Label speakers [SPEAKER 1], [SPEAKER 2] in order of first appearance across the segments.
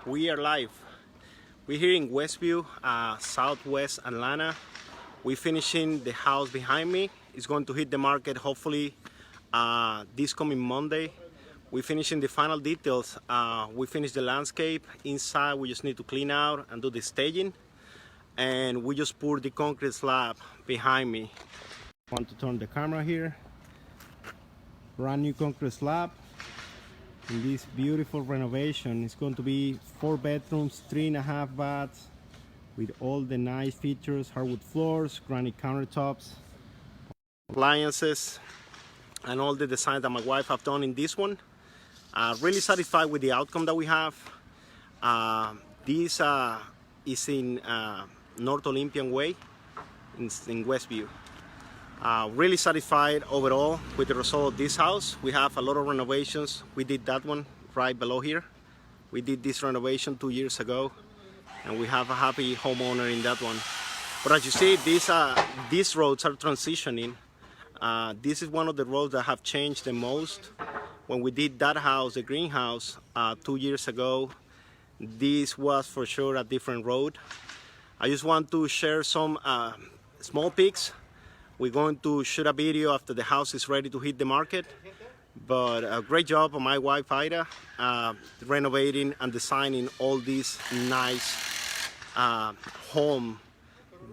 [SPEAKER 1] We are live. We're here in Westview, southwest Atlanta. We're finishing the house behind me. It's going to hit the market hopefully this coming Monday. We're finishing the final details. We finished the landscape. Inside we just need to clean out and do the staging. And we just poured the concrete slab behind me. I want to turn the camera here. Brand new concrete slab. In this beautiful renovation. It's going to be 4 bedrooms, 3.5 baths, with all the nice features: hardwood floors, granite countertops, appliances, and all the designs that my wife have done in this one. Really satisfied with the outcome that we have. This is in North Olympian Way in Westview. Really satisfied overall with the result of this house. We have a lot of renovations. We did that one right below here. We did this renovation 2 years ago, and we have a happy homeowner in that one. But as you see, these roads are transitioning. This is one of the roads that have changed the most. When we did that house, the greenhouse, 2 years ago, this was for sure a different road. I just want to share some small pics. We're going to shoot a video after the house is ready to hit the market. But a great job on my wife Ida, renovating and designing all these nice home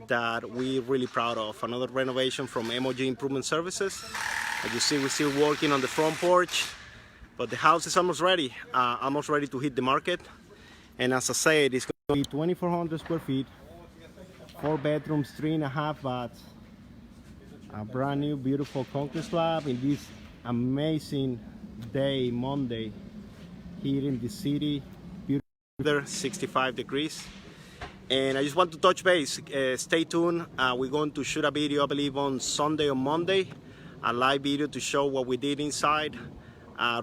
[SPEAKER 1] that we're really proud of. Another renovation from MOG Improvement Services. As you see, we're still working on the front porch, but the house is almost ready to hit the market. And as I said, it's going to be 2,400 square feet, 4 bedrooms, 3.5 baths. A brand new beautiful concrete slab in this amazing day, Monday, here in the city. Beautiful, 65 degrees. And I just want to touch base. Stay tuned. We're going to shoot a video, I believe, on Sunday or Monday, a live video to show what we did inside.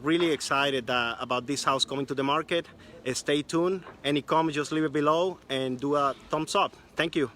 [SPEAKER 1] Really excited about this house coming to the market. Stay tuned. Any comments, just leave it below and do a thumbs up. Thank you.